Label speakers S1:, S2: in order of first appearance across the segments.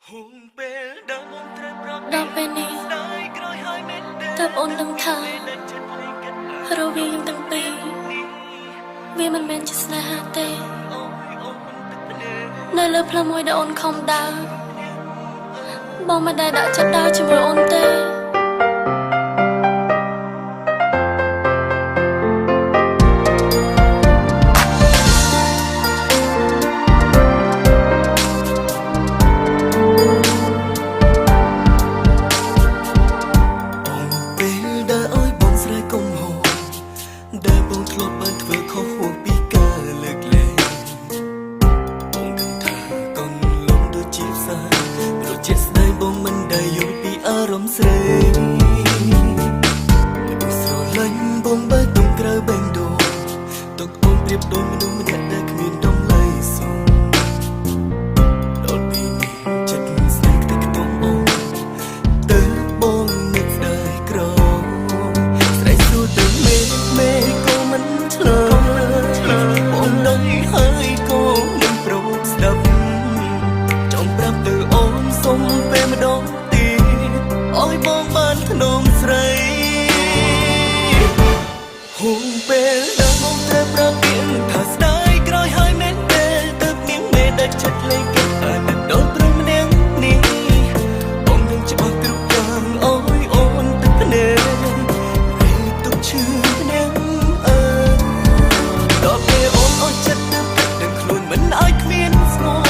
S1: ដល់ពេលនេះតើបងដឹងថារវាងយើងទាំងពីរវាមិនមែនជាស្នេហាទេនៅលើផ្លូវមួយដែលអូនខំដើរបងមិនដែលដាក់ចិត្តដើរជាមួយអូនទេដែលបងធ្លាប់បានធ្វើខុសហួសពីការលើកលែងបងដឹងថាកូនលំដូចជាផ្សាព្រោះជាស្នេហ៍បងមិនដែលយល់ពីអារម្មណ៍ស្រីបងស្រឡាញ់បងបែកទុំក្រៅបេះដូងទុកអូនប្រៀបដូចមនុស្សម្នាក់ដែលគ្មានតម្លៃសោះដល់ពេលនេះចិត្តស្នេហ៍តែខ្ទង់អូនទៅបងនឹកស្ដាយក្រស្រ័យសួរទៅមេមិនឆ្លើយបងដឹងហើយក៏មិនប្រោកស្ដាប់ចង់ប្រាប់ទៅអូនសុំពេលម្ដងទៀតអោយបងបានធ្នមស្រីហូរពេលដែលបងត្រូវប្រាប់ពីថាស្ដាយក្រោយហើយមែនទេទៅនាងមេដែលចិត្តលេងគេអាណិតដល់ព្រមម្នាក់នេះបងនឹងច្បាស់គ្រប់យ៉ាងអោយអូនទឹកភ្នែកពេលទុកឈឺម្នាក់ដល់ពេលអូនអស់ចិត្តទៅដឹងខ្លួនមិនឲ្យគ្មានស្មោះ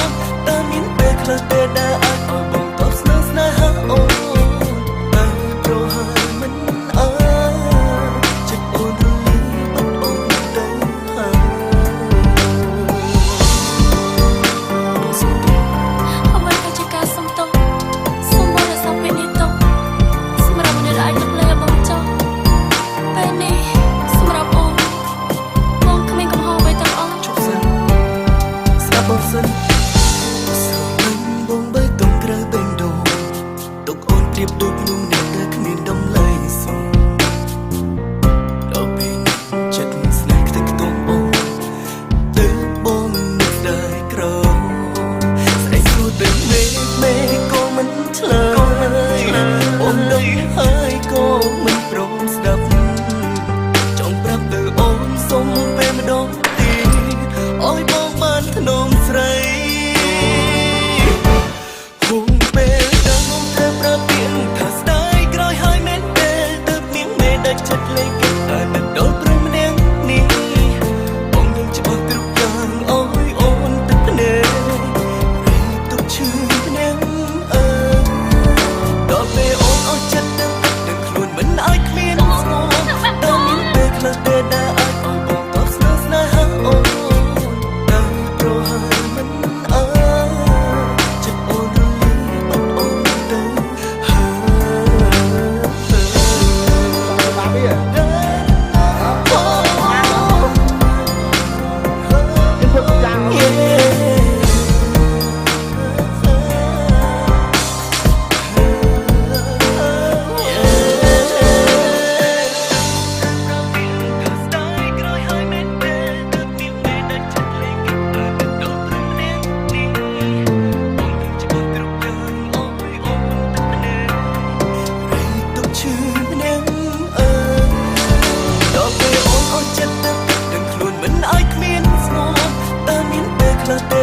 S1: តើមានពេលខ្លះទេដែលអាចឲ្យបងតបស្នើស្នេហាអូនតែប្រហែលមិនចិត្តអូនរលីបាត់អូនទៅហើយបងសុំទោសអ្វីក៏ជាការសុំទោសសុំមករក្សាពេលនេះទុកសម្រាប់អ្នកដែលអាចនឹកលើបងចុះពេលនេះសម្រាប់អូនបងគ្មានកំហុសអ្វីទាំងអស់ជប់សិនស្ដាប់បងសិនស្រឡាញ់បងបែកទុំក្រៅបេះដូងទុកអូនប្រៀបដូចមនុស្សម្នាក់ដែលគ្មានតម្លៃសោះដល់ពេលនេះចិត្តស្នេហ៍ខ្ទេចខ្ទាំអូនទៅបងនឹកស្ដាយក្រស្រីសួរទៅមេក៏មិនឆ្លើយអូនដឹងហើយក៏មិនព្រមស្ដាប់ចង់ប្រាប់ទៅអូនសុំពេលម្ដងទៀតអោយបងបានធ្នមស្រីហូរពេលដែលបងត្រូវប្រាប់ពីថាស្ដាយក្រោយហើយមែនទេទៅនាងមេដែលចិត្តលេងគេអាណិតដល់ព្រមម្នាក់នេះបងនឹងច្បាស់គ្រប់យ៉ាងអោយអូនទឹកភ្នែកពេលទុកឈឺម្នាក់ដល់ពេលអូនអស់ចិត្តដឹងខ្លួនមិនឲ្យគ្មានស្មោះតើមានពេលខ្លះទេដែលអាចឲ្យបងតបស្នើស្នេហាអូនតែប្រហែលមិនចិត្តអូនរលីបាត់អូនទៅហើយបានវាចិត្តដឹងខ្លួនមិនឲ្យគ្មានស្មោះតើមានពេលខ្លះទេ